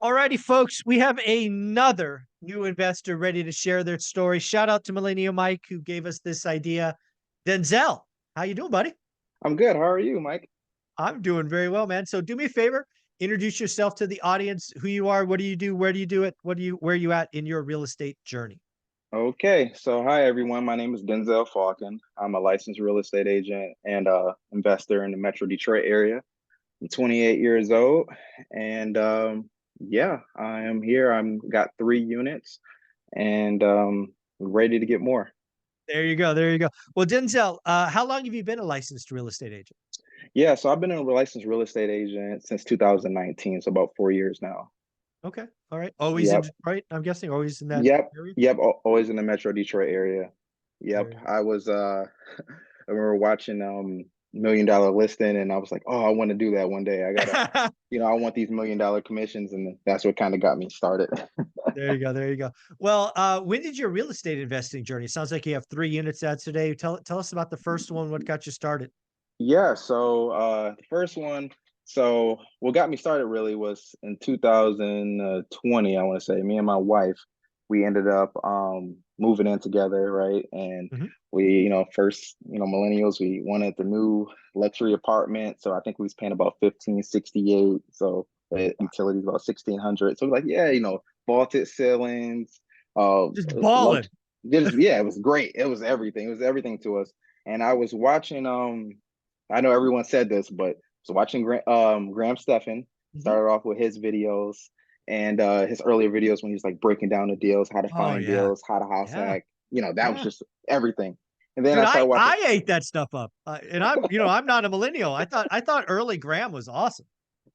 Alrighty, folks, we have another new investor ready to share their story. Shout out to Millennial Mike who gave us this idea. Denzel, how you doing, buddy? I'm good. How are you, Mike? I'm doing very well, man. So do me a favor, introduce yourself to the audience, who you are, what do you do, where do you do it, where are you at in your real estate journey? Okay, so hi everyone. My name is Denzel Falcon. I'm a licensed real estate agent and investor in the Metro Detroit area. I'm 28 years old, and yeah, I am here. I'm got 3 units, and ready to get more. There you go. There you go. Well, Denzel, how long have you been a licensed real estate agent? Yeah, so I've been a licensed real estate agent since 2019, so about 4 years now. Okay. All right. Always in Yep, Detroit, I'm guessing, always in that yep, area? yep. Always in the Metro Detroit area. There Yep, you go. I was I remember watching $1 Million Listing, and I was like, oh, I want to do that one day. I gotta, I want these $1 million commissions, and that's what kind of got me started. There you go. There you go. Well, when did your real estate investing journey? Sounds like you have 3 units out today. Tell us about the first one. What got you started? Yeah, so the first one, so what got me started really was in 2020, I want to say, me and my wife, we ended up moving in together, right? And Mhm. we, first, millennials, we wanted the new luxury apartment. So I think we was paying about 1568. So the utilities about 1600. So we're like, yeah, vaulted ceilings, Just lux balling. just yeah, it was great. It was everything. It was everything to us. And I was watching I know everyone said this, but so watching Graham Stephan Mhm. started off with his videos and his earlier videos when he was like breaking down the deals, how to Oh find yeah. deals, how to house Yeah. hack. That was Yeah. just everything. And then Dude, I started watching. I ate that stuff up. And I'm not a millennial. I thought early Graham was awesome.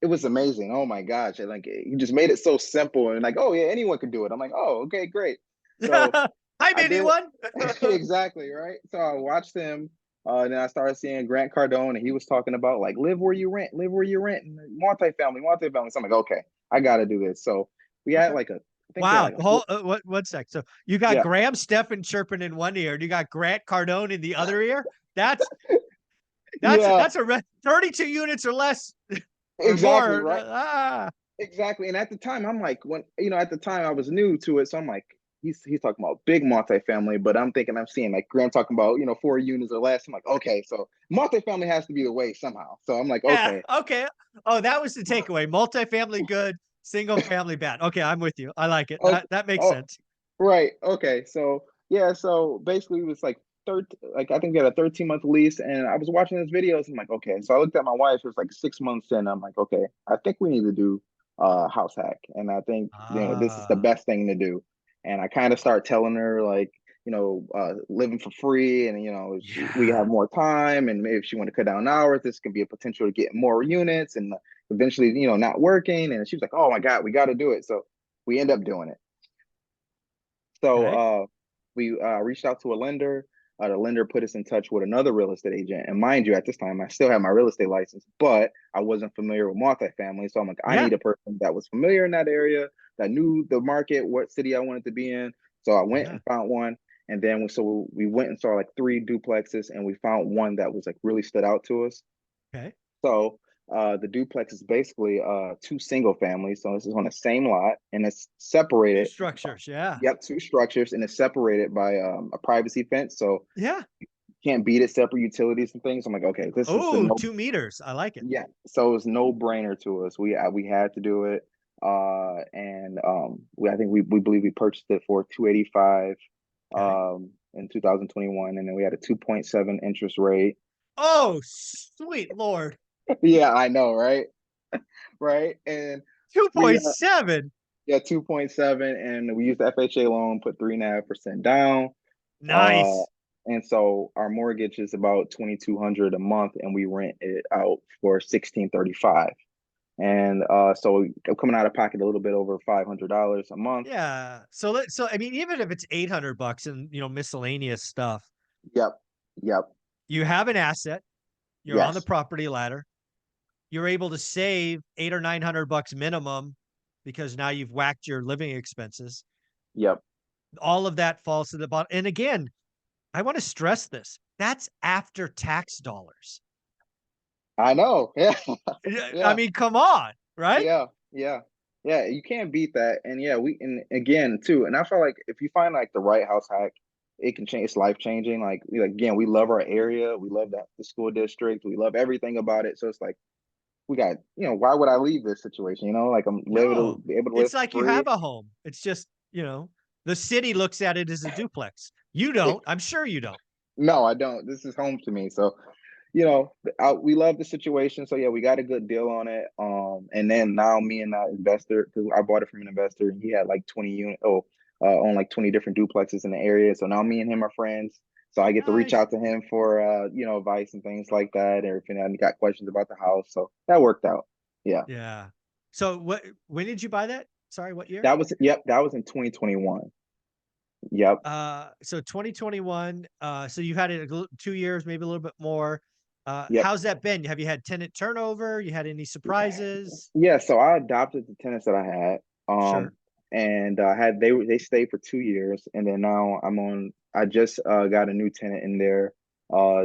It was amazing. Oh my gosh! And like he just made it so simple and like, oh yeah, anyone could do it. I'm like, oh okay, great. So Hi, I did anyone? exactly right. So I watched him, and then I started seeing Grant Cardone, and he was talking about like live where you rent, and multifamily, multifamily. So I'm like, okay, I got to do this. So we had Okay. like I think we had Wow. like a four, Hold, one sec. So you got yeah, Graham Stephan chirping in one ear, and you got Grant Cardone in the other ear. That's yeah, that's a 32 units or less or exactly more. right, exactly. And at the time, I'm like, when at the time I was new to it, so I'm like. He's talking about big multifamily, but I'm thinking I'm seeing like Grant talking about 4 units or less. I'm like, okay, so multifamily has to be the way somehow. So I'm like, Yeah. okay, Okay. Oh, that was the takeaway. Multifamily good, single family bad. Okay, I'm with you. I like it. okay, That makes oh, sense. right. Okay. So yeah. So basically, it was like Like I think we had a 13-month lease, and I was watching his videos. I'm like, okay. So I looked at my wife. It was like 6 months in. I'm like, okay. I think we need to do house hack, and I think this is the Ah, best thing to do. And I kind of start telling her like, living for free, and we yeah. have more time, and maybe if she want to cut down hours, this could be a potential to get more units, and eventually, not working. And she was like, oh my god, we got to do it. So we end up doing it. So Okay. we reached out to a lender. The lender put us in touch with another real estate agent. And mind you, at this time, I still had my real estate license, but I wasn't familiar with multifamily. So I'm like, I Yeah. need a person that was familiar in that area, that knew the market, what city I wanted to be in. So I went Yeah. and found one. And then we went and saw like 3 duplexes, and we found one that was like really stood out to us. Okay. So the duplex is basically two single families. So this is on the same lot, and it's Two separated. structures. Yeah. Yep, two structures, and it's separated by a privacy fence. So Yeah. can't beat it. Separate utilities and things. I'm like, okay, this is the Oh, no. 2 meters. I like it. Yeah, so it's no brainer to us. We had to do it. And I think we believe we purchased it for 285 Okay. in 2021, and then we had a 2.7 interest rate. Oh, sweet Lord. Yeah, I know, right? Right. And we 2.7. yeah, 2.7, and we used the FHA loan, put 3.5% down. Uh, Nice. and so our mortgage is about 2,200 a month, and we rent it out for 1,635. And so I'm coming out of pocket a little bit over $500 a month. Yeah. So I mean, even if it's 800 bucks and miscellaneous stuff, Yep, yep, you have an asset, you're on the yes, property ladder, you're able to save 8 or 900 bucks minimum because now you've whacked your living expenses. yep. All of that falls to the bottom. And again, I want to stress this. That's after tax dollars. I know. Yeah, Yeah, I yeah, mean, come on, right? yeah, yeah. Yeah, you can't beat that. And yeah, and again too, and I feel like if you find like the right house hack, it can change. It's life changing. Like again, we love our area, we love the school district, we love everything about it. So it's like we got, why would I leave this situation? Like I'm No, be able to live it's like you free. have a home. It's just, the city looks at it as a duplex. You don't. I'm sure you don't. No, I don't. This is home to me. So we love the situation. So yeah, we got a good deal on it. And then now me and that investor, because I bought it from an investor, and he had like 20 unit, on like 20 different duplexes in the area. So now me and him are friends. So I get to reach Nice. out to him for advice and things like that, or if I got questions about the house. So that worked out. Yeah. Yeah. So when did you buy that? Sorry, what year? That was in 2021. Yep. So 2021, so you had it 2 years, maybe a little bit more. Yep. How's that been? Have you had tenant turnover? You had any surprises? Yeah, so I adopted the tenants that I had. Sure. And they stayed for 2 years, and then now I just got a new tenant in there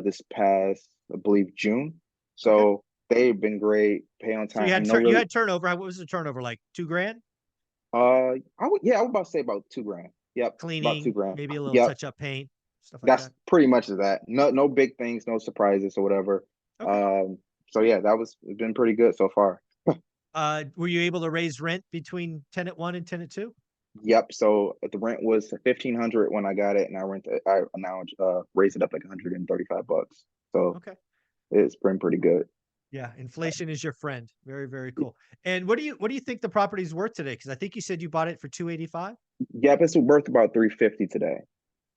this past, I believe, June. Okay. So they've been great, pay on So time. No you really had turnover. What was the turnover like? 2 grand? I would about to say about 2 grand. Yep, about two Cleaning, grand. maybe a little Yep. touch up paint, stuff like That's that. pretty much of that. No big things, no surprises or whatever. Okay. Um so yeah, it's been pretty good so far. Were you able to raise rent between tenant one and tenant two? Yep. So the rent was 1,500 when I got it, and I now raised it up like $135. So Okay. it's been pretty good. Yeah, inflation is your friend. Very, very cool. And what do you think the property's worth today? Because I think you said you bought it for 285. Yep, it's worth about 350 today.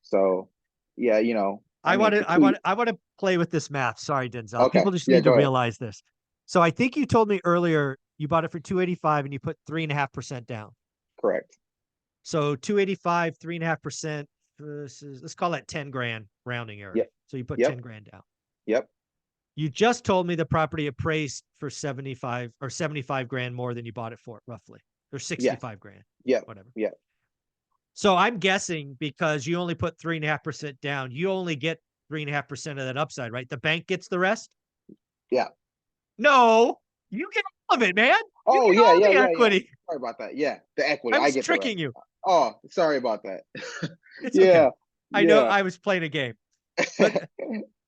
So yeah, I I mean want for to I two. want I want to play with this math. Sorry, Denzel. Okay, People just yeah, need to go ahead. realize this. So I think you told me earlier you bought it for 285 and you put 3.5% down. Correct. So 285, 3.5%. Let's call that 10 grand rounding error. Yep. So you put 10 Yep. grand down. Yep. You just told me the property appraised for 75 grand more than you bought it for, roughly, or Yes. 65 grand, Yep. whatever. Yep. So I'm guessing because you only put 3.5% down, you only get 3.5% of that upside, right? The bank gets the rest. Yeah. No, you get all of it, man. You Oh get yeah, all yeah, the yeah, yeah. equity. Sorry about that. Yeah, the equity. I I was get the rest. tricking you. Oh, sorry about that. It's okay. Yeah. I know Yeah. I was playing a game, but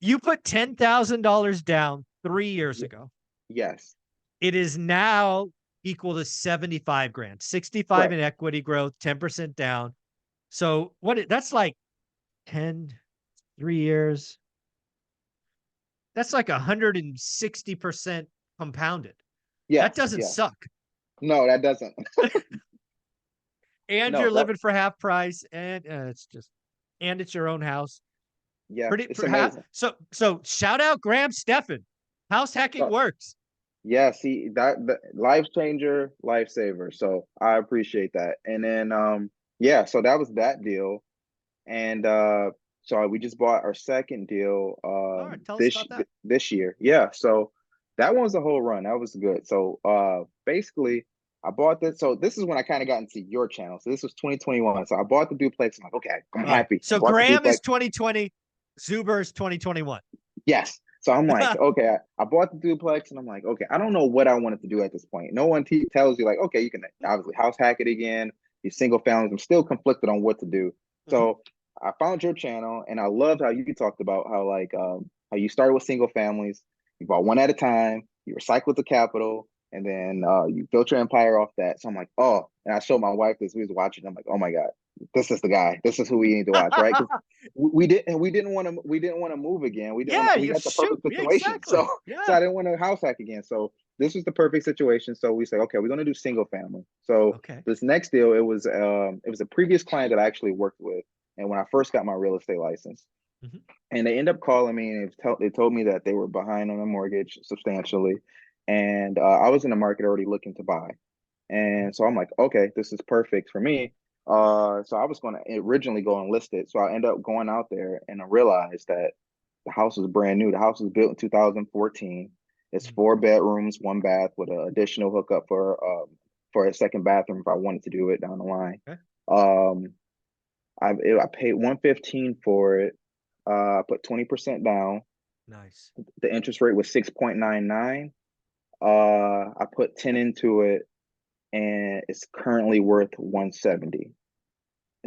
you put $10,000 down 3 years Y- ago. yes. It is now equal to 75 grand, 65 Correct. in equity growth, 10% down. So that's like 10, 3 years. That's like 160% compounded. That Yes. doesn't Yes. suck. No, that doesn't. And No, you're living for half price, and it's your own house. yeah, Pretty it's perhaps amazing. so shout out Graham Stephan. House hacking So works. yeah, see that the life changer, lifesaver. So I appreciate that. And then yeah, so that was that deal. And so we just bought our second deal All right, tell us about that. this year. Yeah, so that one was a whole run. That was good. So basically I bought this. So this is when I kind of got into your channel. So this was 2021. So I bought the duplex. I'm like, okay, I'm All right. happy. I So bought the Graham is duplex. 2020, Zuber is 2021. Yes. So I'm like, okay, I bought the duplex, and I'm like, okay, I don't know what I wanted to do at this point. No one tells you like, okay, you can obviously house hack it again. These single families. I'm still conflicted on what to do. Mhm. So I found your channel, and I loved how you talked about how you started with single families, you bought one at a time, you recycled the capital, and then you built your empire off that. So I'm like, oh, and I showed my wife this. We was watching. I'm like, oh my god, this is the guy. This is who we need to watch, right? Because we didn't want to move again. Yeah, We you got the shoot. perfect Yeah, situation. exactly. So Yeah. I didn't want to house hack again. So this was the perfect situation. So we said, okay, we're gonna do single family. So Okay. this next deal, it was a previous client that I actually worked with, and when I first got my real estate license, Mhm. and they end up calling me, and they told me that they were behind on a mortgage substantially, and I was in the market already looking to buy. Mhm. And so I'm like, okay, this is perfect for me. So I was going to originally go and list it. So I end up going out there, and I realized that the house was brand new. The house was built in 2014. It's Mhm. 4 bedrooms, 1 bath with an additional hookup for a second bathroom if I wanted to do it down the line. Okay. Um, I paid 115 for it. I put 20% down. Nice. The interest rate was 6.99. I put 10 into it, and it's currently worth 170.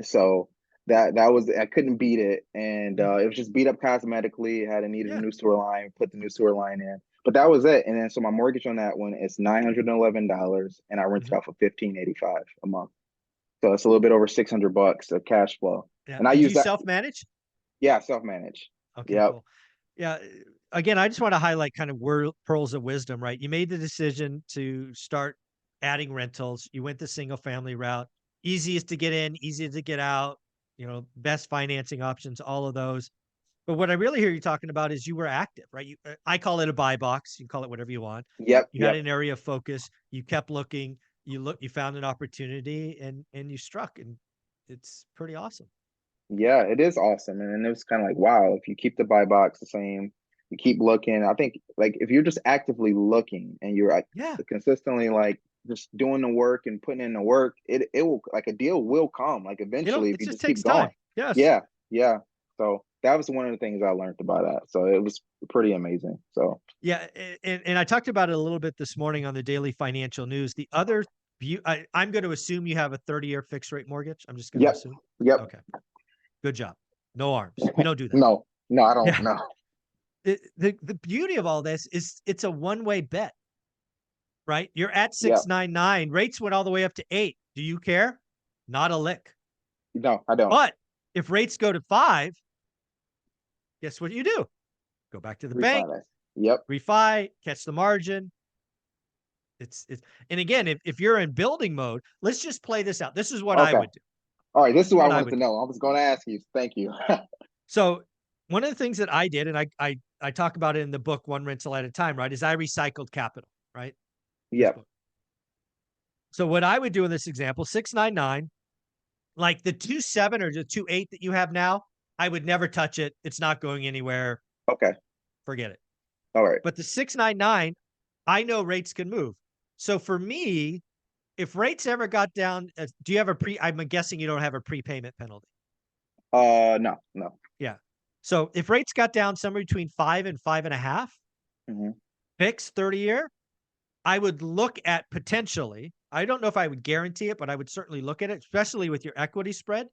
So that was, I couldn't beat it, and it was just beat up cosmetically. It had needed a Yeah. new sewer line, put the new sewer line in, but that was it. And then so my mortgage on that one is $911, and I rent it Mhm. out for $1,585 a month. So it's a little bit over $600 of cash flow, Yeah. and I And do use you that. self-manage? Yeah, self manage. Okay, Yep. cool. Yeah. Again, I just want to highlight kind of word pearls of wisdom, right? You made the decision to start adding rentals. You went the single family route. Easiest to get in, easiest to get out, best financing options, all of those. But what I really hear you talking about is you were active, right? I call it a buy box. You can call it whatever you want. Yep. You had Yep. an area of focus. You kept looking. You found an opportunity, and you struck, and it's pretty awesome. Yeah, it is awesome. And it was kind of like, wow, if you keep the buy box the same, you keep looking. I think like if you're just actively looking and you're like Yeah, consistently like just doing the work and putting in the work, it will, like, a deal will come like eventually if it you just just keep takes going. time. Yes. Yeah, yeah. So that was one of the things I learned about that. So it was pretty amazing. So Yeah, and I talked about it a little bit this morning on the daily financial news. The other view, I'm going to assume you have a 30-year fixed rate mortgage. I'm just going to yep, assume. yep. Okay, good job. No arms. We don't do that. No, no, I don't Yeah. know. The beauty of all this is it's a one-way bet, right? You're at Yep. 699. Rates went all the way up to 8. Do you care? Not a lick. No, I don't. But if rates go to 5, guess what you do? Go back to the bank, Refinance. Yep. refi, catch the margin. It's and again, if you're in building mode, let's just play this out. This is what I Okay. would do. All right. This This is is what I what I wanted would to do. know. I was going to ask you. Thank you. So one of the things that I did, and I talk about it in the book, One Rental at a Time, right? Is I recycled capital, right? This Yep. book. So what I would do in this example, 699, like the 27 or the 28 that you have now, I would never touch it. It's not going anywhere. Okay. Forget it. All right. But the 699, I know rates can move. So for me, if rates ever got down, do you have I'm guessing you don't have a prepayment penalty. No, no. Yeah. So if rates got down somewhere between 5 and 5.5, Hmm. fixed 30-year, I would look at potentially, I don't know if I would guarantee it, but I would certainly look at it, especially with your equity spread.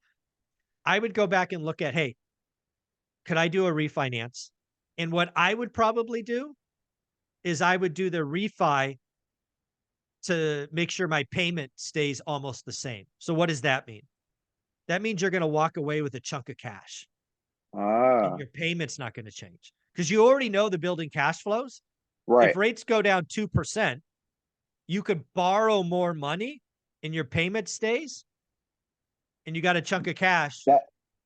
I would go back and look at, hey, could I do a refinance? And what I would probably do is I would do the refi to make sure my payment stays almost the same. So what does that mean? That means you're going to walk away with a chunk of cash and Ah, your payment's not going to change because you already know the building cash flows. If right. rates go down 2%, you could borrow more money and your payment stays and you got a chunk of cash That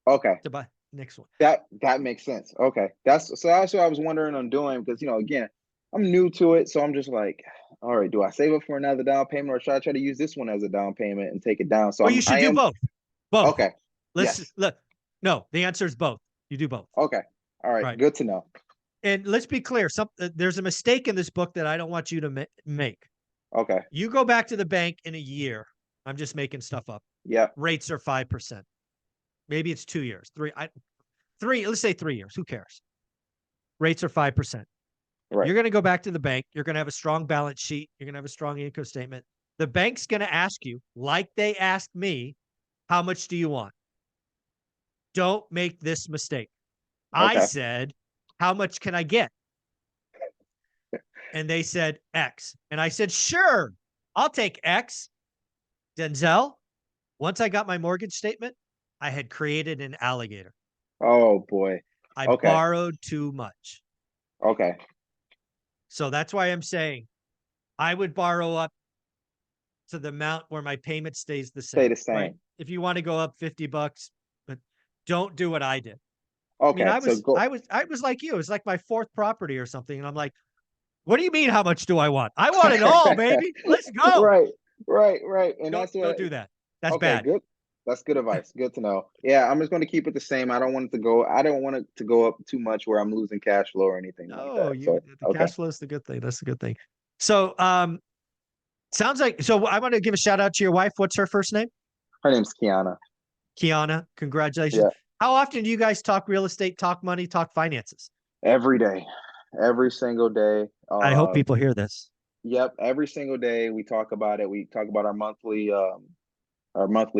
okay. to buy next one. That makes sense. Okay. That's what I was wondering on doing, because again, I'm new to it, so I'm just like, all right, do I save up for another down payment, or should I try to use this one as a down payment and take it down? So Well, you I should do am both. Both. okay. Let's Yes. look. No, the answer is both. You do both. Okay. All right. Right. Good to know. And let's be clear. There's a mistake in this book that I don't want you to make. Okay. You go back to the bank in a year. I'm just making stuff up. Yep. Rates are 5%. Maybe it's 2 years. Three. Let's say 3 years. Who cares? Rates are 5%. Right. You're going to go back to the bank. You're going to have a strong balance sheet. You're going to have a strong income statement. The bank's going to ask you, like they asked me, how much do you want? Don't make this mistake. I Okay. said, how much can I get? And they said X. And I said, sure, I'll take X. Denzel, once I got my mortgage statement, I had created an alligator. Oh boy. I Okay. borrowed too much. Okay. So that's why I'm saying I would borrow up to the amount where my payment stays the Stay same, the right? same. If you want to go up $50, but don't do what I did. I mean, Okay. I So was, go. I was, I was like you. It was like my fourth property or something. And I'm like, what do you mean? How much do I want? I want it all, baby. Let's go. Right. Right. Right. And Don't that's what. don't do that. That's Okay, bad. good. That's good advice. Good to know. Yeah, I'm just going to keep it the same. I don't want it to go up too much where I'm losing cash flow or anything like No, that. So, the okay. cash flow is the good thing. That's the good thing. So, sounds like I want to give a shout out to your wife. What's her first name? Her name's Kiana. Kiana. Congratulations. Yeah, How often do you guys talk real estate, talk money, talk finances? every day, every single day. I hope people hear this. Yep. Every single day we talk about it. We talk about our monthly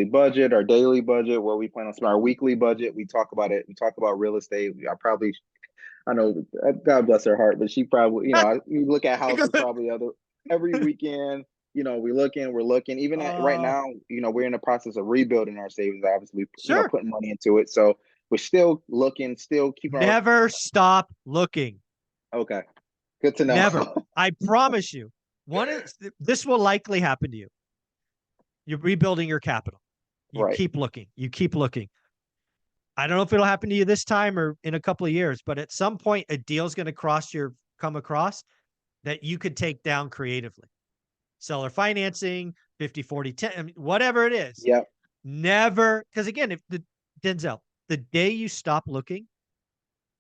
budget, our daily budget, what we plan on spending, our weekly budget. We talk about it. We talk about real estate. I know, God bless her heart, but she probably, you look at houses probably every weekend. We're looking. Even right Oh, now, we're in the process of rebuilding our savings. Obviously, sure. putting money into it. So we're still looking, still keeping our. Never stop looking. Okay, good to know. Never. I promise you. This will likely happen to you. You're rebuilding your capital. You Right. keep looking. You keep looking. I don't know if it'll happen to you this time or in a couple of years, but at some point a deal's going to come across that you could take down creatively. Seller financing, 50, 40, 10, I mean, whatever it is. Yep. Never, because again, if Denzel, the day you stop looking,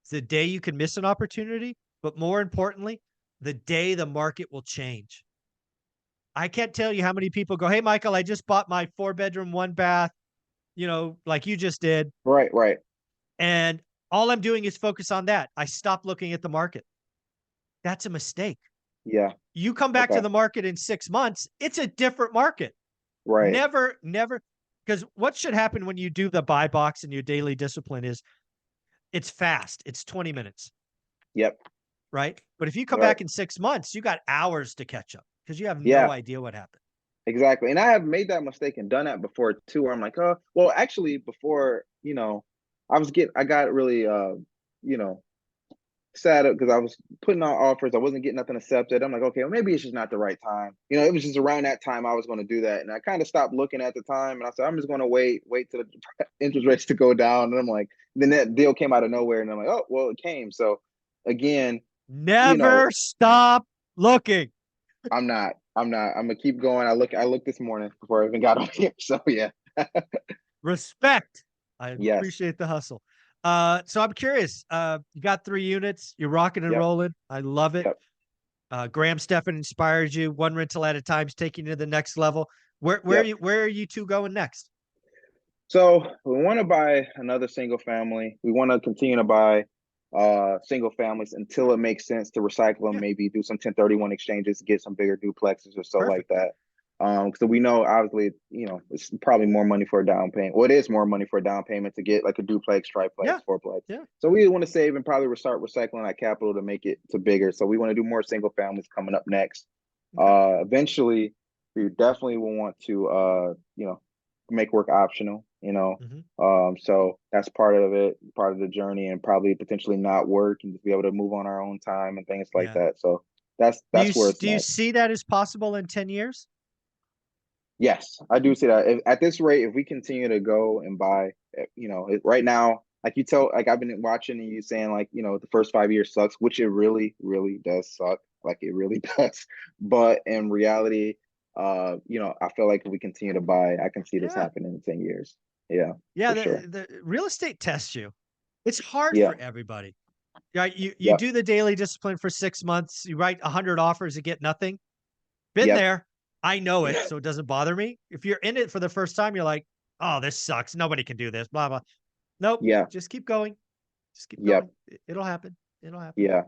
it's the day you can miss an opportunity, but more importantly, the day the market will change. I can't tell you how many people go, "Hey, Michael, I just bought my 4-bedroom, 1-bath, like you just did. Right. Right. And all I'm doing is focus on that. I stopped looking at the market." That's a mistake. Yeah. You come back to Okay. the market in 6 months, it's a different market. Right. Never, because what should happen when you do the buy box and your daily discipline is it's fast. It's 20 minutes, Yep. right? But if you come Right. back in 6 months, you got hours to catch up because you have no Yeah. idea what happened. Exactly. And I have made that mistake and done that before too, where I'm like, oh, well, actually before, I got really, you know, sad because I was putting out offers. I wasn't getting nothing accepted. I'm like, okay, well, maybe it's just not the right time. It was just around that time I was going to do that. And I kind of stopped looking at the time and I said, I'm just going to wait till the interest rates to go down. And I'm like, then that deal came out of nowhere. And I'm like, oh, well, it came. So again, you know, Never stop looking. I'm gonna keep going. I looked this morning before I even got on here. So yeah. Respect. I Yes. appreciate the hustle. So I'm curious. You got 3 units. You're rocking and Yep. rolling. I love it. Yep. Graham Stephan inspires you. One rental at a time is taking you to the next level. Yep. Where are you two going next? So we want to buy another single family. We want to continue to buy single families until it makes sense to recycle them, Yeah, maybe do some 1031 exchanges, get some bigger duplexes or so like perfect. that. So we know obviously, it's probably more money for a down payment. Well, it is more money for a down payment to get like a duplex, triplex, Yeah, fourplex. yeah. So we want to save and probably start recycling that capital to make it to bigger. So we want to do more single families coming up next. Okay. Eventually, we definitely will want to make work optional. Hmm. So that's part of it, part of the journey, and probably potentially not work and just be able to move on our own time and things like Yeah. that. So that's where it's Do you next. see that as possible in 10 years? Yes, I do see that. At this rate, if we continue to go and buy, right now, like I've been watching and you saying like, the first 5 years sucks, which it really, really does suck. Like it really does. But in reality, I feel like if we continue to buy, I can see this Yeah. happening in 10 years. Yeah, Yeah, for sure. the real estate tests you. It's hard Yeah. for everybody. Yeah, you Yep. do the daily discipline for 6 months. You write 100 offers and get nothing. Been Yep. there. I know it, so it doesn't bother me. If you're in it for the first time, you're like, "Oh, this sucks. Nobody can do this." Blah blah. Nope. Yeah. Just keep going. Just keep Yep. going. It'll happen. It'll happen. Yeah.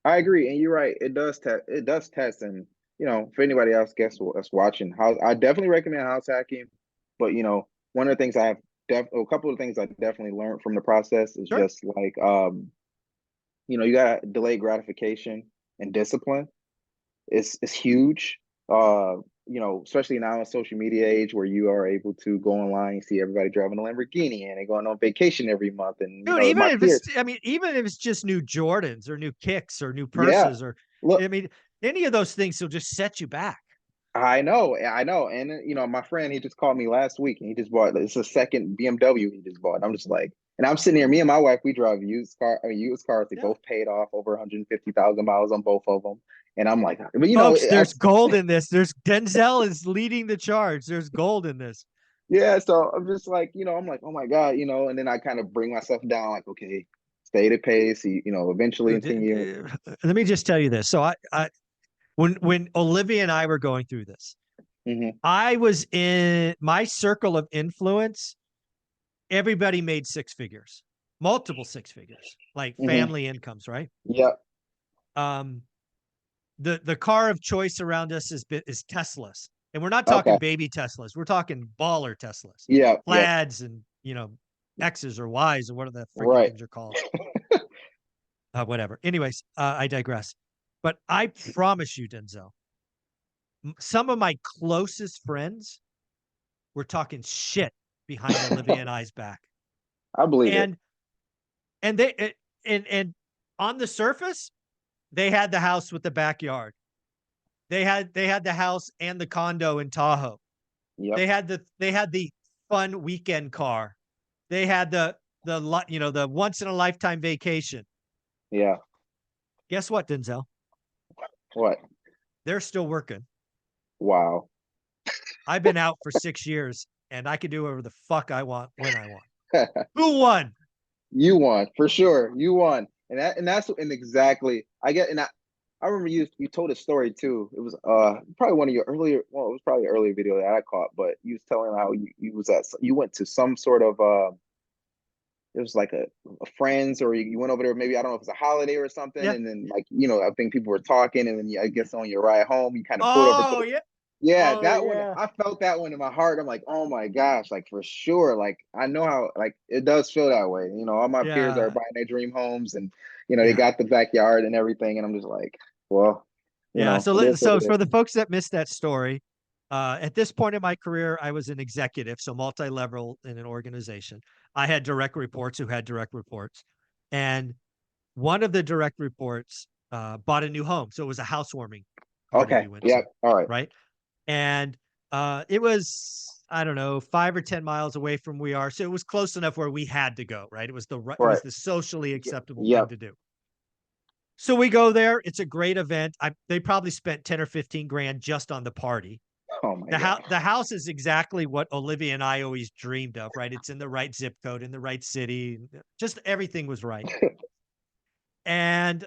I agree, and you're right. It does test, and for anybody else, that's watching, I definitely recommend house hacking. But one of the things a couple of things I definitely learned from the process is Sure. just like, you got delayed gratification and discipline. It's huge. Uh, Especially now in social media age where you are able to go online and see everybody driving a Lamborghini and they going on vacation every month, and Dude, my peers. even if it's just new Jordans or new kicks or new Yeah. purses or Look, I mean, any of those things will just set you back. I know. And my friend, he just called me last week and he just bought, it's a second BMW he just bought. I'm just like, and I'm sitting here, me and my wife, we drive used cars. They Yeah. both paid off over 150,000 miles on both of them. And I'm like, but Folks, there's gold in this. There's Denzel is leading the charge. There's gold in this. yeah. So I'm just like, I'm like, oh my God, and then I kind of bring myself down, like, okay, stay the pace. Eventually in 10 years. Let me just tell you this. So when Olivia and I were going through this, Hmm. I was in my circle of influence. Everybody made 6 figures, multiple 6 figures, like Hmm. family incomes, right? Yep. Um, the car of choice around us is Teslas. And we're not talking Okay. baby Teslas. We're talking baller Teslas, Yeah. Yep. plaids and, you know, X's or Y's or what are the freaking Right. things are called. Whatever. Anyways, I digress. But I promise you, Denzel, some of my closest friends were talking shit behind Olivia and I's back. I believe it. And they and on the surface, they had the house with the backyard. They had the house and the condo in Tahoe. Yep. They had the fun weekend car. They had the once in a lifetime vacation. Yeah. Guess what, Denzel? What? They're still working. Wow. I've been out for 6 years and I can do whatever the fuck I want when I want. Who won? You won for sure. You won, and exactly. I remember you told a story too. It was probably one of your earlier. Well, it was probably an earlier video that I caught, but you was telling how you went to some sort of it was like a friends, or you went over there, maybe I don't know if it's a holiday or something, Yeah. and then like I think people were talking, and then I guess on your ride home you kind of pulled over to Oh the. yeah. Yeah, Oh that one, yeah. I felt that one in my heart. I'm like, oh my gosh, like for sure. Like I know how, like it does feel that way. All my peers are Yeah. buying their dream homes, and they Yeah. got the backyard and everything, and I'm just like, well, Yeah. it is what So it is. for the folks that missed that story, at this point in my career, I was an executive, so multi-level in an organization. I had direct reports who had direct reports, and one of the direct reports bought a new home, so it was a housewarming party Okay, we went yeah, to, all right, right? And it was, I don't know, 5 or 10 miles away from where we are, so it was close enough where we had to go, right? It right, was the socially yeah, acceptable thing yep. to do. So we go there. It's a great event. They probably spent 10 or 15 grand just on the party. Oh my god, The house is exactly what Olivia and I always dreamed of, right? It's in the right zip code, in the right city. Just everything was right. And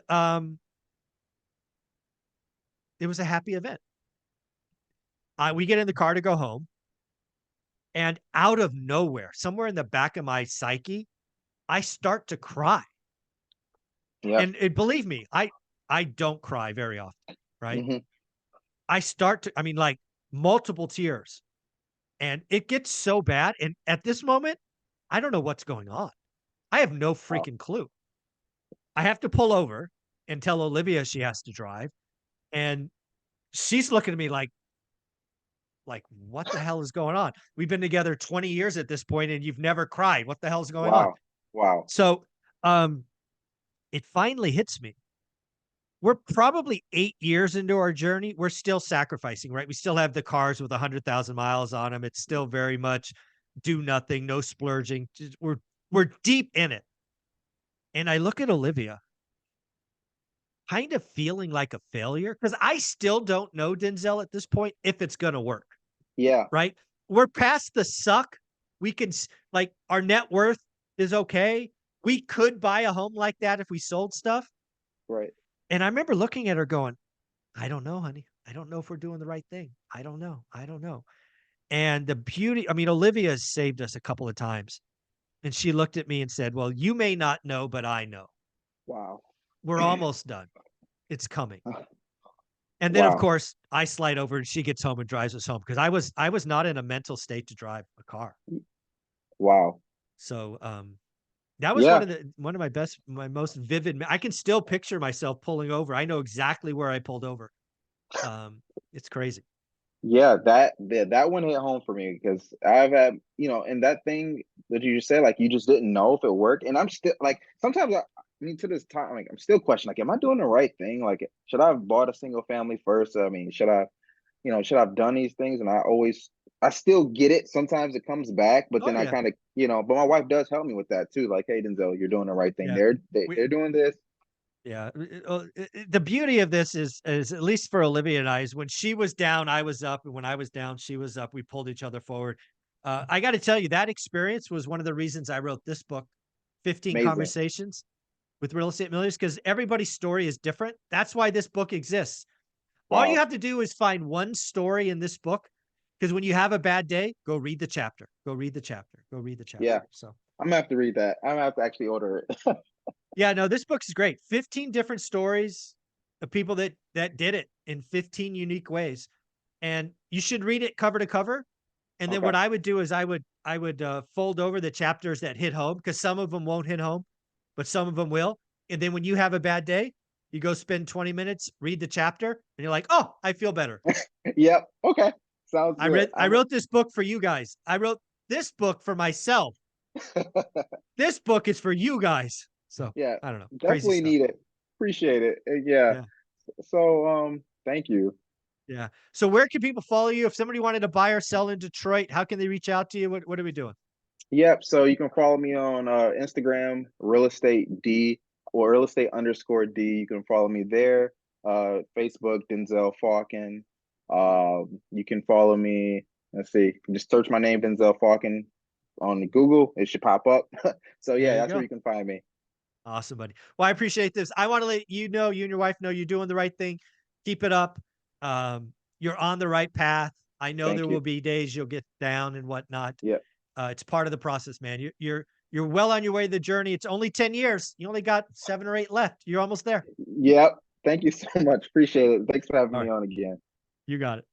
it was a happy event. We get in the car to go home, and out of nowhere, somewhere in the back of my psyche, I start to cry. yep, And believe me, I don't cry very often, right? hmm I start to, I mean, like multiple tears, and it gets so bad. And at this moment, I don't know what's going on. I have no wow, freaking clue. I have to pull over and tell Olivia she has to drive, and she's looking at me like, what the hell is going on? We've been together 20 years at this point, and you've never cried. What the hell's going on? wow, wow, So, um, it finally hits me. We're probably 8 years into our journey. We're still sacrificing, right? We still have the cars with 100,000 miles on them. It's still very much do nothing, no splurging. We're deep in it. And I look at Olivia, kind of feeling like a failure because I still don't know, Denzel, at this point if it's going to work, yeah, right? We're past the suck. We can like our net worth is okay. We could buy a home like that if we sold stuff. right, And I remember looking at her going, I don't know, honey. I don't know if we're doing the right thing. I don't know. I don't know. And the beauty, I mean, Olivia has saved us a couple of times. And she looked at me and said, well, you may not know, but I know. wow, We're almost done. It's coming. And then of wow, course I slide over and she gets home and drives us home because I was not in a mental state to drive a car. wow, So that was yeah. one of my most vivid. I can still picture myself pulling over. I know exactly where I pulled over. It's crazy. Yeah, that one hit home for me because I've had, and that thing that you just said, like you just didn't know if it worked. And I'm still like, sometimes I mean, to this time, like I'm still questioning, like, am I doing the right thing? Like, should I have bought a single family first? I mean, should I have done these things? And I still get it. Sometimes it comes back, but Oh then I yeah. kind of, but my wife does help me with that too. Like, hey, Denzel, you're doing the right thing. Yeah. We They're doing this. Yeah, the beauty of this is at least for Olivia and I is when she was down, I was up, and when I was down, she was up. We pulled each other forward. I got to tell you, that experience was one of the reasons I wrote this book, 15 Amazing. Conversations with Real Estate Millionaires, because everybody's story is different. That's why this book exists. All you Wow. have to do is find one story in this book, because when you have a bad day, go read the chapter. Go read the chapter. Go read the Yeah, chapter. So. I'm gonna have to read that. I'm gonna have to actually order it. Yeah, no, this book is great. 15 different stories. of people that did it in 15 unique ways. And you should read it cover to cover. And then Okay. what I would do is I would fold over the chapters that hit home, because some of them won't hit home, but some of them will. And then when you have a bad day, you go spend 20 minutes, read the chapter, and you're like, oh, I feel better. Yep. Okay. Sounds good. I wrote this book for you guys. I wrote this book for myself. This book is for you guys. So Yeah, I don't know. Crazy definitely stuff. need it. Appreciate it. Yeah. Yeah. So, thank you. Yeah. So where can people follow you? If somebody wanted to buy or sell in Detroit, how can they reach out to you? What are we doing? Yep. So you can follow me on Instagram, real estate D or real estate underscore D. You can follow me there. Facebook, Denzel Falcon. You can follow me. Let's see, just search my name, Denzel Falcon, on Google. It should pop up. So There yeah, you that's where go. you can find me. Awesome, buddy. Well, I appreciate this. I want to let you know, you and your wife know you're doing the right thing. Keep it up. You're on the right path. I know Thank there you. will be days you'll get down and whatnot. Yep. It's part of the process, man. You're well on your way to the journey. It's only 10 years. You only got 7 or 8 left. You're almost there. Yep. Thank you so much. Appreciate it. Thanks for having All me right. on again. You got it.